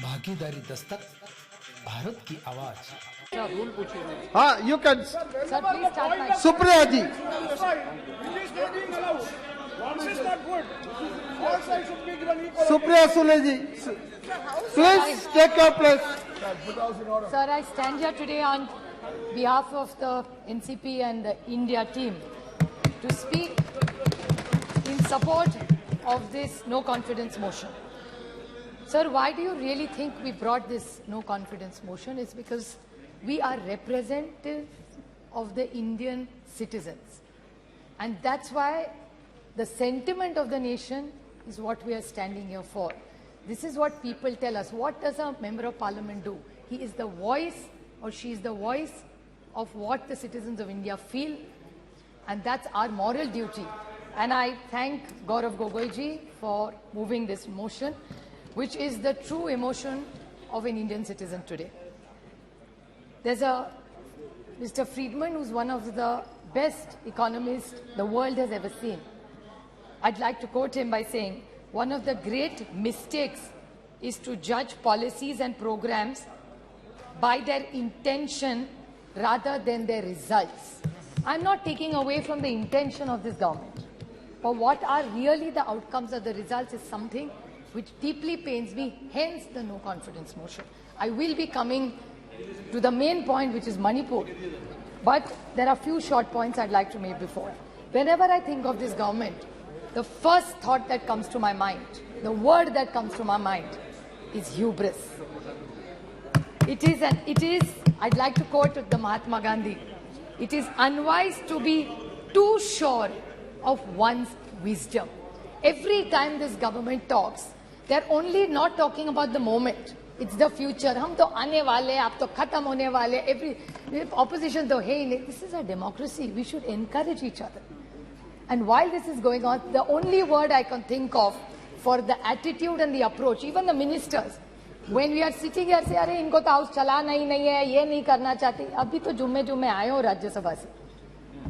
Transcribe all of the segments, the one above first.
भागीदारी दस्तक, भारत की आवाज। हाँ, you can. Supriya ji, Supriya Sule ji, please take your place. Sir, I stand here today on behalf of the NCP and the India team to speak in support of this no confidence motion. Sir, why do you really think we brought this no confidence motion? It's because we are representative of the Indian citizens. And that's why the sentiment of the nation is what we are standing here for. This is what people tell us. What does a member of parliament do? He is the voice, or she is the voice of what the citizens of India feel, and that's our moral duty. And I thank Gaurav Gogoiji for moving this motion, which is the true emotion of an Indian citizen today. There's a Mr. Friedman, who's one of the best economists the world has ever seen. I'd like to quote him by saying, one of the great mistakes is to judge policies and programs by their intention rather than their results. I'm not taking away from the intention of this government, but what are really the outcomes of the results is something which deeply pains me, hence the no confidence motion. I will be coming to the main point, which is Manipur, but there are a few short points I'd like to make before. Whenever I think of this government, the first thought that comes to my mind, the word that comes to my mind is hubris. It is, I'd like to quote the Mahatma Gandhi, it is unwise to be too sure of one's wisdom. Every time this government talks, they're only not talking about the moment. It's the future. हम तो आने वाले, आप तो खत्म होने वाले. Every opposition तो है ही नहीं. This is a democracy. We should encourage each other. And while this is going on, the only word I can think of for the attitude and the approach, even the ministers, when we are sitting here, say, अरे इनको तो house चलाना ही नहीं है, ये नहीं करना चाहते. अभी तो जुम्मे आए हो राज्यसभा से.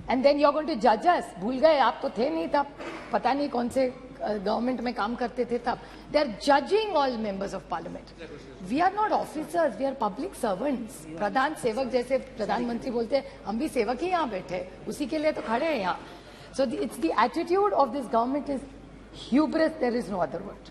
And then you're going to judge us. भूल गए, आप तो थे नहीं तब. पता नहीं कौन से गवर्नमेंट में काम करते थे तब. They are judging all members of parliament. We are not officers, we are public servants. प्रधान सेवक जैसे प्रधानमंत्री बोलते हैं, हम भी सेवक ही यहाँ बैठे, उसी के लिए तो खड़े हैं यहाँ. So it's the attitude of this government is hubris, there is no other word.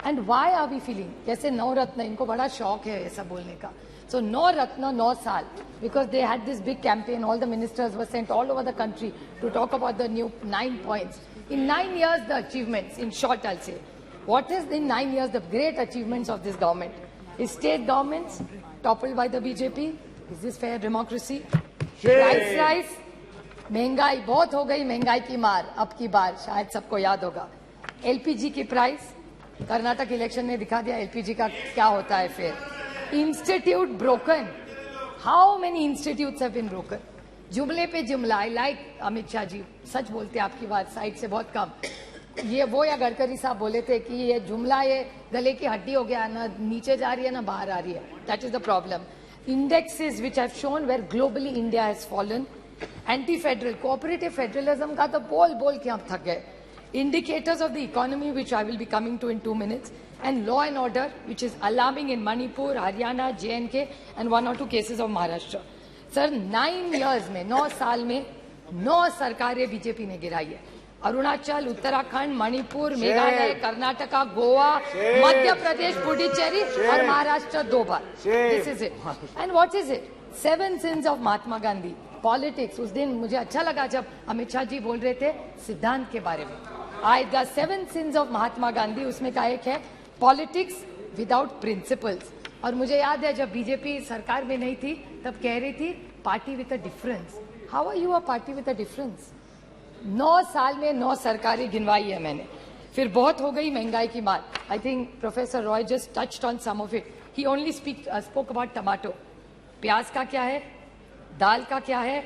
And why are we feeling? जैसे नौ रत्न, इनको बड़ा शौक है ऐसा बोलने का. So नौ रत्न 9 साल, because they had this big campaign, all the ministers were sent all over the country to talk about the new 9 points. In 9 years, the achievements, in short I'll say, what is in 9 years the great achievements of this government? Is state governments toppled by the BJP? Is this fair democracy? Price rise, महंगाई बहुत हो गई, महंगाई की मार अब की बार शायद सबको याद होगा. एलपीजी की प्राइस, कर्नाटक इलेक्शन ने दिखा दिया एलपीजी का क्या होता है फिर. Institute broken, how many institutes have been broken. जुमले पे जुमला. आई लाइक अमित शाह जी, सच बोलते हैं आपकी बात साइड से बहुत कम. ये वो या गडकरी साहब बोले थे कि ये जुमला ये गले की हड्डी हो गया, ना नीचे जा रही है ना बाहर आ रही है. That is the problem. Indexes which have shown where globally India has fallen. Anti federal cooperative federalism का तो बोल बोल के हम थक गए. Indicators of the economy, which I will be coming to in 2 minutes, and law and order, which is alarming in Manipur, Haryana, J&K, and 1 or 2 cases of Maharashtra. Sir, 9 years में, 9 साल में 9 सरकारें बीजेपी ने गिराई है. अरुणाचल, उत्तराखंड, मणिपुर, मेघालय, कर्नाटका, गोवा, मध्य प्रदेश, पुडुचेरी और महाराष्ट्र 2 बार. This is it. And what is it? 7 sins of Mahatma Gandhi. Politics. उस दिन मुझे अच्छा लगा जब अमित शाह जी बोल रहे थे सिद्धांत के बारे में. The 7 sins of Mahatma Gandhi, उसमें का एक है पॉलिटिक्स विदाउट प्रिंसिपल्स. और मुझे याद है जब बीजेपी सरकार में नहीं थी तब कह रही थी party with a difference. How are you a party with a difference? 9 साल में 9 सरकारें गिनवाई है मैंने. फिर बहुत हो गई महंगाई की मार. I think professor Roy just touched on some of it. He only spoke about tomato. प्याज का क्या है, दाल का क्या है,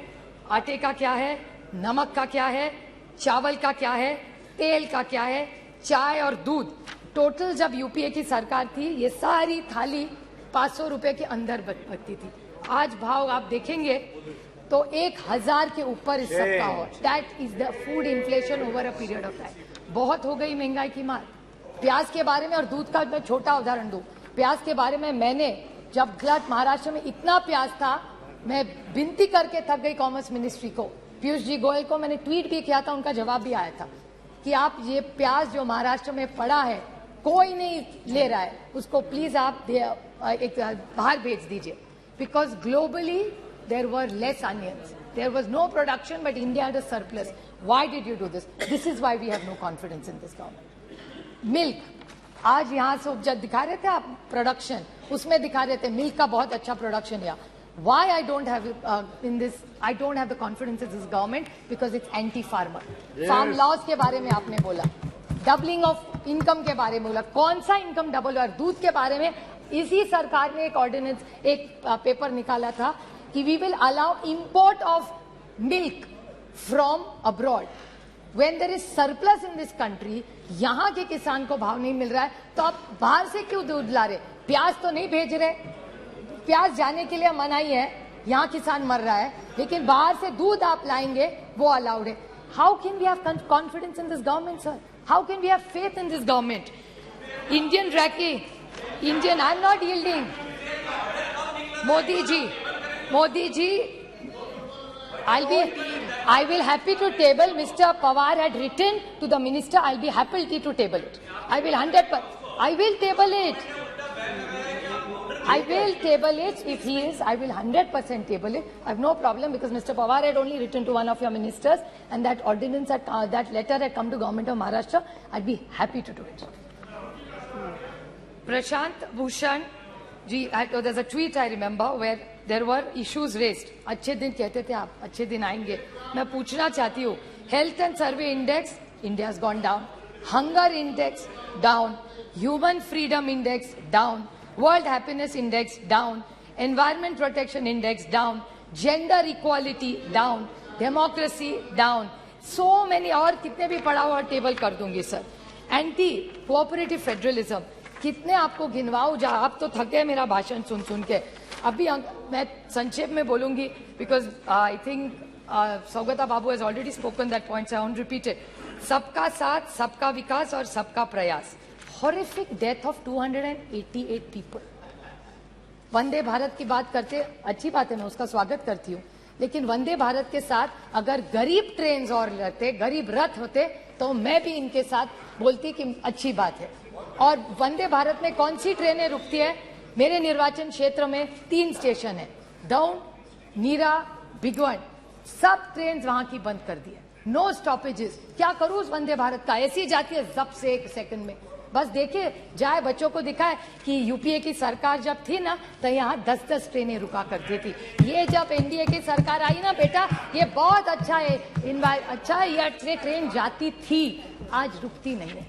आटे का क्या है, नमक का क्या है, चावल का क्या है, तेल का क्या है, चाय और दूध. टोटल जब यूपीए की सरकार थी ये सारी थाली 500 रुपए के अंदर बचती थी. आज भाव आप देखेंगे तो 1000 के ऊपर इस सबका हो. That is the food inflation over a period of time. बहुत हो गई महंगाई की मार. प्याज के बारे में और दूध का मैं छोटा उदाहरण दूं. प्याज के बारे में मैंने जब गलत महाराष्ट्र में इतना प्याज था, मैं विनती करके थक गई कॉमर्स मिनिस्ट्री को, पीयूष जी गोयल को मैंने ट्वीट भी किया था, उनका जवाब भी आया था कि आप ये प्याज जो महाराष्ट्र में पड़ा है कोई नहीं ले रहा है, उसको प्लीज आप एक बाहर भेज दीजिए, because globally there were less onions, there was no production but India had a surplus. Why did you do this? This is why we have no confidence in this government. Milk, आज यहाँ से जब दिखा रहे थे आप production, उसमें दिखा रहे थे मिल्क का बहुत अच्छा प्रोडक्शन है. Why I don't have I don't have the confidence in this government, because it's anti-farmer. Farm laws के बारे में आपने बोला, डबलिंग ऑफ इनकम के बारे में बोला, कौन सा इनकम डबल हुआ? दूध के बारे में इसी सरकार ने एक ऑर्डिनेंस, एक पेपर निकाला था कि we will allow import of milk from abroad. When there is surplus in this country, यहाँ के किसान को भाव नहीं मिल रहा है, तो आप बाहर से क्यों दूध ला रहे? प्याज तो नहीं भेज रहे, प्याज जाने के लिए मनाही है, यहाँ किसान मर रहा है, लेकिन बाहर से दूध आप लाएंगे वो अलाउड है. How can we have confidence in this government sir? How can we have faith in this government? Indian रैकी, Indian, I am not yielding. Modi ji, I will happy to table. Mr. Pawar had written to the minister. I'll be happy to table it. I will 100%. I will table it. I will table it if he is. I will 100% table it. I have no problem, because Mr. Pawar had only written to one of your ministers, and that ordinance, that letter had come to government of Maharashtra. I'd be happy to do it. Prashant Bhushan ji, there's a tweet I remember where there were issues raised. अच्छे दिन कहते थे आप, अच्छे दिन आएंगे. मैं पूछना चाहती हूँ, health and survey index, India has gone down. Hunger index down, human freedom index down, world happiness index down, environment protection index down, gender equality down, democracy down, so many, और कितने भी पढ़ा हुआ टेबल कर दूंगी sir. Anti cooperative federalism, कितने आपको गिनवाऊं? जा, आप तो थक गए मेरा भाषण सुन सुन के. अभी मैं संक्षेप में बोलूंगी, because I think Saugata babu has already spoken that point, I won't repeat it. सबका साथ, सबका विकास और सबका प्रयास. Horrific death of 288 people. Vande Bharat की बात करते, अच्छी बात है, मैं उसका स्वागत करती हूँ, लेकिन वंदे भारत के साथ अगर गरीब ट्रेन और रहते, गरीब रथ होते, तो मैं भी इनके साथ बोलती कि अच्छी बात है. और वंदे भारत में कौन सी ट्रेनें रुकती है? मेरे निर्वाचन क्षेत्र में 3 स्टेशन है, दौंड, नीरा, भिगवण, सब ट्रेन वहां की बंद कर दी है. No stoppages. क्या करूं उस वंदे भारत का? ऐसी जाती है जब से 1 सेकंड में. बस देखे जाए, बच्चों को दिखाए कि यूपीए की सरकार जब थी ना, तो यहाँ 10-10 ट्रेनें रुका करती थी. ये जब एनडीए की सरकार आई ना बेटा, ये बहुत अच्छा है, अच्छा है, ये ट्रेन जाती थी, आज रुकती नहीं है.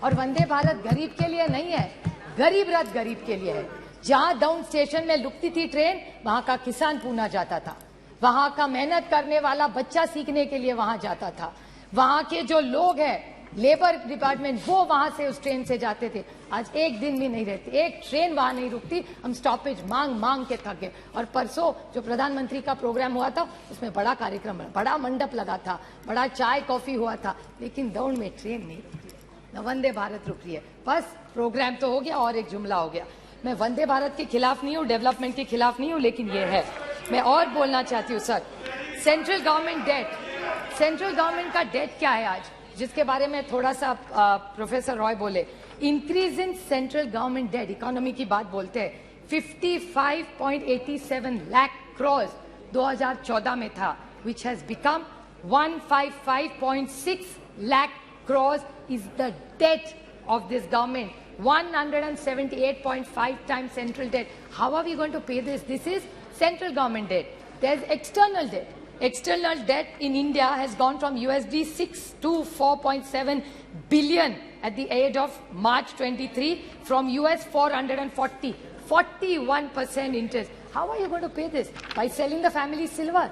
और वंदे भारत गरीब के लिए नहीं है, गरीब रथ गरीब के लिए है. जहां डाउन स्टेशन में रुकती थी ट्रेन, वहां का किसान पूना जाता था, वहां का मेहनत करने वाला बच्चा सीखने के लिए वहां जाता था, वहां के जो लोग हैं लेबर डिपार्टमेंट, वो वहां से उस ट्रेन से जाते थे. आज एक दिन भी नहीं रहती, एक ट्रेन वहां नहीं रुकती. हम स्टॉपेज मांग मांग के थक गए. और परसों जो प्रधानमंत्री का प्रोग्राम हुआ था, उसमें बड़ा कार्यक्रम, बड़ा मंडप लगा था, बड़ा चाय कॉफी हुआ था, लेकिन दौड़ में ट्रेन नहीं रुकती है, न वंदे भारत रुक रही है. बस प्रोग्राम तो हो गया और एक जुमला हो गया. मैं वंदे भारत के खिलाफ नहीं हूँ, डेवलपमेंट के खिलाफ नहीं हूँ, लेकिन ये है. मैं और बोलना चाहती हूँ sir, central government debt, central government का डेट क्या है आज, जिसके बारे में थोड़ा सा प्रोफेसर रॉय बोले. Increase in central government debt, economy की बात बोलते हैं, 55.87 लाख करोड़ 2014 में था, which has become 155.6 lakh crore is the debt of this government. 178.5 times central debt. How are we going to pay this? This is central government debt. There's external debt. External debt in India has gone from USD 6 to 4.7 billion at the end of March 23, from US 440. 41% interest. How are you going to pay this? By selling the family silver.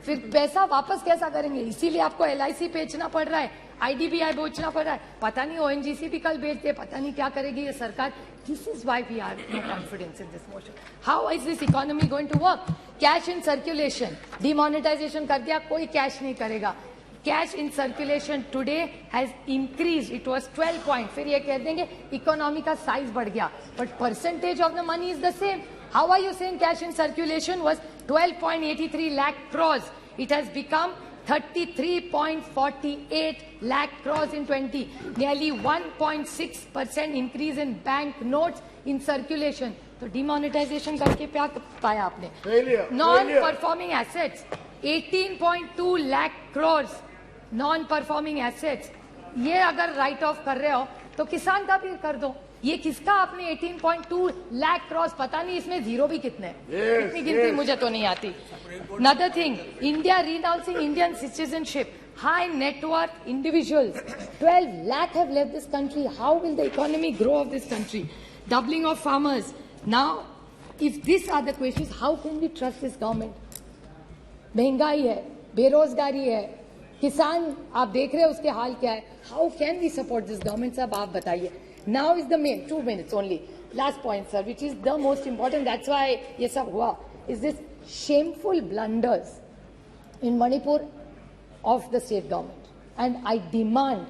फिर पैसा वापस कैसा करेंगे? इसीलिए आपको LIC बेचना पड़ रहा है, IDBI बेचना पड़ रहा है, पता नहीं ONGC भी कल बेच दे, पता नहीं क्या करेगी ये सरकार. This is why we are no confidence in this motion. How is this economy going to work? Cash in circulation, demonetization कर दिया, कोई कैश नहीं करेगा. cash in circulation today has increased. It was 12 point. फिर ये कह देंगे economy का size बढ़ गया, but percentage of the money is the same. How are you saying cash in circulation was 12.83 lakh crores? It has become 33.48 lakh crores in 20. Nearly 1.6% increase in bank notes in circulation. तो demonetization करके क्या पाया आपने? Non-performing assets, 18.2 lakh crores. Non-performing assets. ये अगर write off कर रहे हो तो किसान का भी कर दो. ये किसका आपने 18.2 लाख क्रॉस, पता नहीं इसमें जीरो भी कितने, इतनी गिनती मुझे तो नहीं आती. Another thing, India renouncing Indian citizenship. High net worth individuals, 12 lakh have left this country. How will the economy grow of this country? Doubling of farmers. Now, if these are the questions, how can we trust this government? महंगाई है, बेरोजगारी है, किसान आप देख रहे हैं उसके हाल क्या है. How can we support this government? साहब आप बताइए. Now is the main 2 minutes only. Last point, sir, which is the most important. That's why ये सब हुआ. Is this shameful blunders in Manipur of the state government, and I demand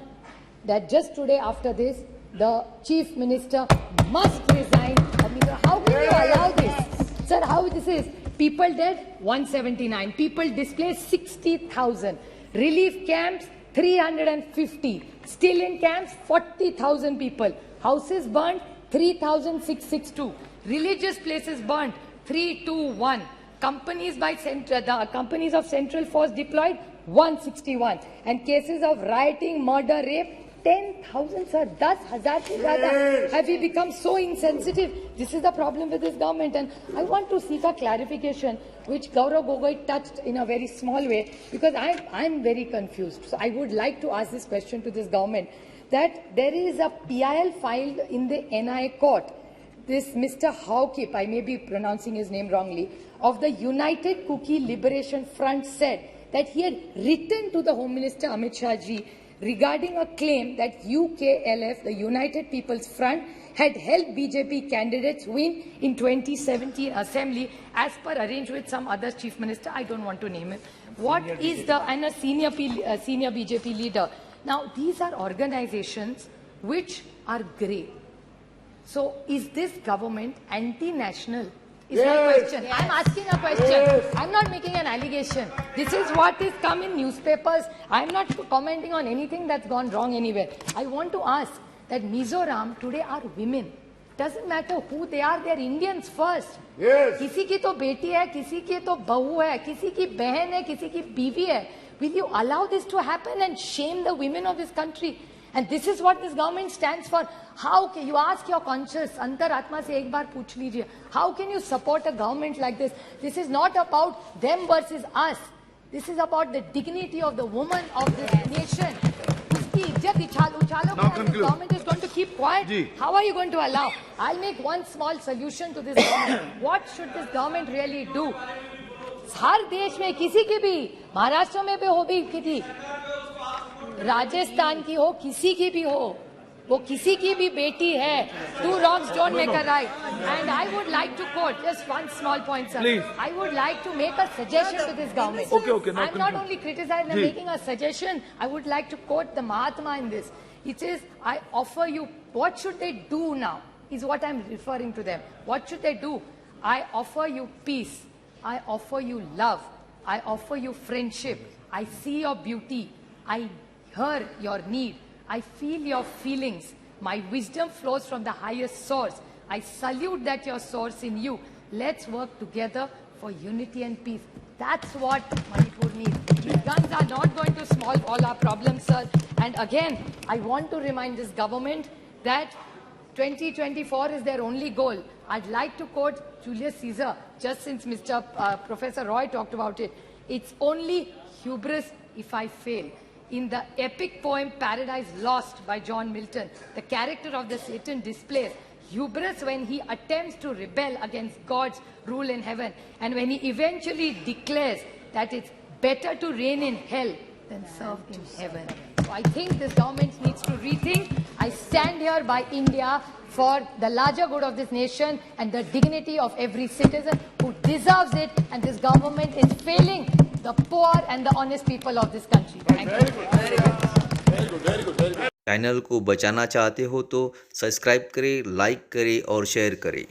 that just today after this, the chief minister must resign. How can you allow this, sir? How this is? People dead 179. People displaced 60,000. Relief camps 350. Still in camps 40,000 people. Houses burned 3,662. Religious places burned 321. Companies by the companies of Central Force deployed 161. And cases of rioting, murder, rape 10,000, sir. 10,000 se zyada. Have we become so insensitive? This is the problem with this government, and I want to seek a clarification, which Gaurav Gogoi touched in a very small way, because I'm very confused. So I would like to ask this question to this government, that there is a PIL filed in the NIA court. This Mr. Haukip, I may be pronouncing his name wrongly, of the United Kuki Liberation Front said that he had written to the Home Minister Amit Shah ji regarding a claim that UKLF, the United People's Front, had helped BJP candidates win in 2017 assembly as per arranged with some other chief minister. I don't want to name him. What is the, and a senior BJP leader. Now, these are organizations which are grey. So, is this government anti-national? Is my question. I'm asking a question. I'm not making an allegation. This is what is come in newspapers. I'm not commenting on anything that's gone wrong anywhere. I want to ask that Mizoram today are women. Doesn't matter who they are Indians first. Yes. किसी की तो बेटी है, किसी की तो बहू है, किसी की बहन है, किसी की बीवी है. Will you allow this to happen and shame the women of this country? And this is what this government stands for. How can you ask your conscience, अंतरात्मा से एक बार पूछ लीजिए, how can you support a government like this? This is not about them versus us. This is about the dignity of the woman of this nation. उसकी इज्जत उछालोगे, and the government is going to keep quiet. How are you going to allow? I'll make one small solution to this government. What should this government really do? हर देश में किसी की भी, महाराष्ट्र में भी हो भी किसी, राजस्थान की हो, किसी की भी हो, वो किसी की भी बेटी है. Two wrongs don't make a right. And I would like to quote just one small point, sir. Please. I would like to make a suggestion to this government. Okay, I'm not only criticizing, I'm making a suggestion. I would like to quote the Mahatma in this. It says, I offer you, what should they do now? Is what I'm referring to them. What should they do? I offer you peace. I offer you love. I offer you friendship. I see your beauty. I hear your need. I feel your feelings. My wisdom flows from the highest source. I salute that your source in you. Let's work together for unity and peace. That's what Manipur needs. These guns are not going to solve all our problems, sir. And again, I want to remind this government that 2024 is their only goal. I'd like to quote Julius Caesar, just since Professor Roy talked about it. It's only hubris if I fail. In the epic poem Paradise Lost by John Milton, the character of the Satan displays hubris when he attempts to rebel against God's rule in heaven, and when he eventually declares that it's better to reign in hell than serve in heaven. So I think this government needs to rethink. I stand here by India for the larger good of this nation and the dignity of every citizen who deserves it, and this government is failing the poor and the honest people of this country. Thank you. Channel को बचाना चाहते हो तो subscribe करें, like करें और share करें।